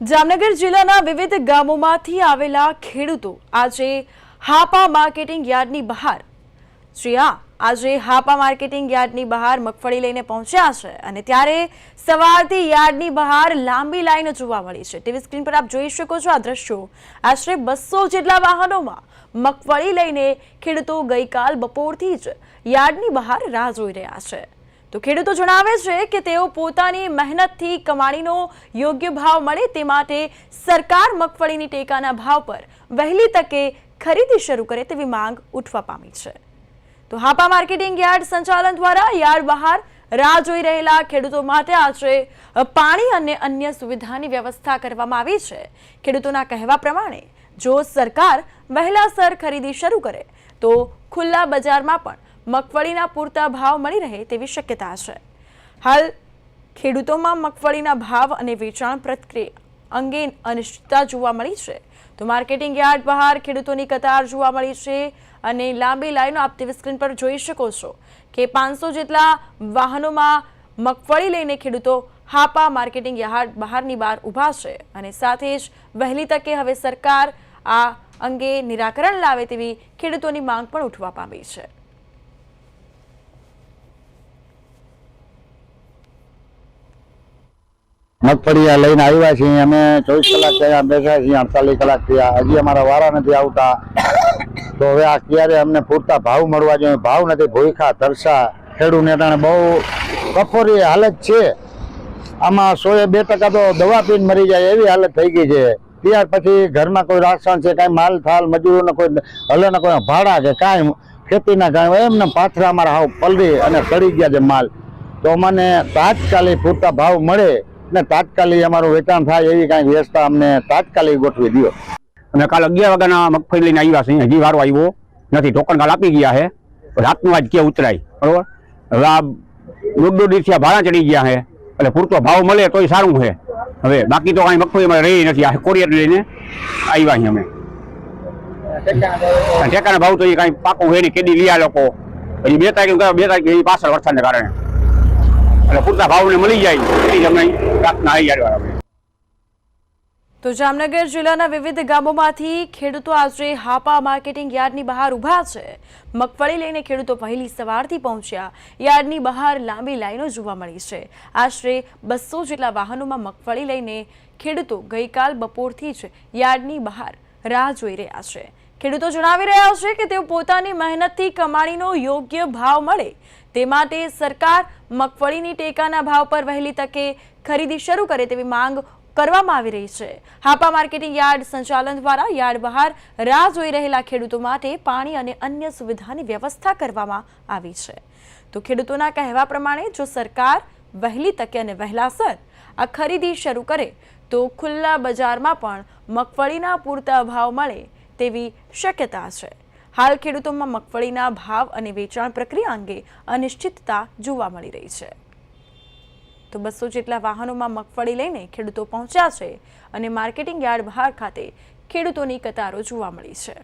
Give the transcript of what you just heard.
જામનગર જિલ્લાના વિવિધ ગામોમાંથી આવેલા ખેડૂતો આજે હાપા માર્કેટિંગ યાર્ડની બહાર આજે હાપા માર્કેટિંગ યાર્ડની બહાર મગફળી લઈને પહોંચ્યા છે અને ત્યારે સવારથી યાર્ડની બહાર લાંબી લાઈન જોવા મળી છે। ટીવી સ્ક્રીન પર આપ જોઈ શકો છો આ દ્રશ્યો। આશરે 200 જેટલા વાહનોમાં મગફળી લઈને ખેડૂતો ગઈકાલ બપોરથી જ યાર્ડની બહાર રાહ જોઈ રહ્યા છે। તો ખેડૂતો જણાવે છે કે તેઓ પોતાની મહેનતથી કમાણીનો યોગ્ય ભાવ મળે તે માટે સરકાર મગફળીની ટેકાના ભાવ પર વહેલી તકે ખરીદી શરૂ કરે તેવી માંગ ઉઠવા પામી છે। તો હાપા માર્કેટિંગ યાર્ડ સંચાલન દ્વારા યાર્ડ બહાર રાહ જોઈ રહેલા ખેડૂતો માટે આજે પાણી અને અન્ય સુવિધાની વ્યવસ્થા કરવામાં આવી છે। ખેડૂતોના કહેવા પ્રમાણે જો સરકાર વહેલાસર ખરીદી શરૂ કરે તો ખુલ્લા બજારમાં પણ મગફળીના પૂરતા ભાવ મળી રહે તેવી શક્યતા છે। હાલ ખેડૂતોમાં મગફળીના ભાવ અને વેચાણ પ્રક્રિયા અંગે અનિશ્ચિતતા જોવા મળી છે। તો માર્કેટિંગ યાર્ડ બહાર ખેડૂતોની કતાર જોવા મળી છે અને લાંબી લાઈનો આપ ટીવી સ્ક્રીન પર જોઈ શકો છો કે 500 જેટલા વાહનોમાં મગફળી લઈને ખેડૂતો હાપા માર્કેટિંગ યાર્ડ બહારની બહાર ઊભા છે અને સાથે જ વહેલી તકે હવે સરકાર આ અંગે નિરાકરણ લાવે તેવી ખેડૂતોની માંગ પણ ઉઠવા પામી છે। મગફળી લઈને આવ્યા છીએ અમે 24 કલાક થયા બેઠા છીએ 48 કલાક થયા હજી અમારા વારા નથી આવતા। તો હવે આ ક્યારે અમને પૂરતા ભાવ મળવા જોઈએ, ભાવ નથી, ભૂખા તરસા ખેડૂતને અટાણે બહુ કફોરી હાલત છે। આમાં 102% તો દવા પીને મરી જાય એવી હાલત થઈ ગઈ છે। ત્યાર પછી ઘરમાં કોઈ રાશન છે, કાંઈ માલ થાલ મજૂરોને કોઈ હલે ને કોઈ ભાડા કે કાંઈ ખેતીના કાંઈ એમને પાથરા અમારા હાવ પલળી અને સડી ગયા છે માલ। તો મને તાત્કાલિક પૂરતા ભાવ મળે ને તાત્કાલિક અમારું વેચાણ થાય એવી કાંઈ વ્યવસ્થા અમને તાત્કાલિક ગોઠવી દો। અમે કાલ 11 વાગ્યાના મગફળી લઈને આવ્યા છીએ, હજી વારો આવ્યો નથી। ટોકન કાલ આપી ગયા છે, રાતનું આજ ક્યાં ઉતરાય બરોબર। હવે આ દોઢ દિવસથી ભાડા ચડી ગયા છે એટલે પૂરતો ભાવ મળે તોય સારું છે। હવે બાકી તો કાંઈ મગફળી અમારે રહી નથી, આ કોરિયર લઈને આવ્યા છીએ અમે। ટેકાના ભાવ તો એ કાંઈ પાકું હોય નહીં, કેદી લ્યા લોકો હજી 2 તારીખ પાછળ વરસાદને કારણે એટલે પૂરતા ભાવને મળી જાય એની અમને પ્રાર્થના આવી। તો જામનગર જિલ્લાના વિવિધ ગામોમાંથી ખેડૂતો આજે હાપા માર્કેટિંગ યાર્ડની બહાર ઊભા છે। મગફળી લઈને ખેડૂતો પહેલી સવારથી પહોંચ્યા। યાર્ડની બહાર લાંબી લાઈનો જોવા મળી છે। આશરે 200 જેટલા વાહનોમાં મગફળી લઈને ખેડૂતો ગઈકાલ બપોરથી જ યાર્ડની બહાર રાહ જોઈ રહ્યા છે। ખેડૂતો જણાવી રહ્યા છે કે તેઓ પોતાની મહેનતથી કમાણીનો યોગ્ય ભાવ મળે તે માટે સરકાર મગફળીની ટેકાના ભાવ પર વહેલી તકે ખરીદી શરૂ કરે તેવી માંગ કરવામાં આવી રહી છે। હાપા માર્કેટિંગ યાર્ડ સંચાલન દ્વારા યાર્ડ બહાર રાહ જોઈ રહેલા ખેડૂતો માટે પાણી અને અન્ય સુવિધાની વ્યવસ્થા કરવામાં આવી છે। તો ખેડૂતોના કહેવા પ્રમાણે જો સરકાર વહેલી તકે અને વહેલાસર આ ખરીદી શરૂ કરે તો ખુલ્લા બજારમાં પણ મગફળીના પૂરતા ભાવ મળે તેવી શક્યતા છે। હાલ ખેડૂતોમાં મગફળીના ભાવ અને વેચાણ પ્રક્રિયા અંગે અનિશ્ચિતતા જોવા મળી રહી છે। તો 200 જેટલા વાહનોમાં મગફળી લઈને ખેડૂતો પહોંચ્યા છે અને માર્કેટિંગ યાર્ડ બહાર ખાતે ખેડૂતોની કતારો જોવા મળી છે।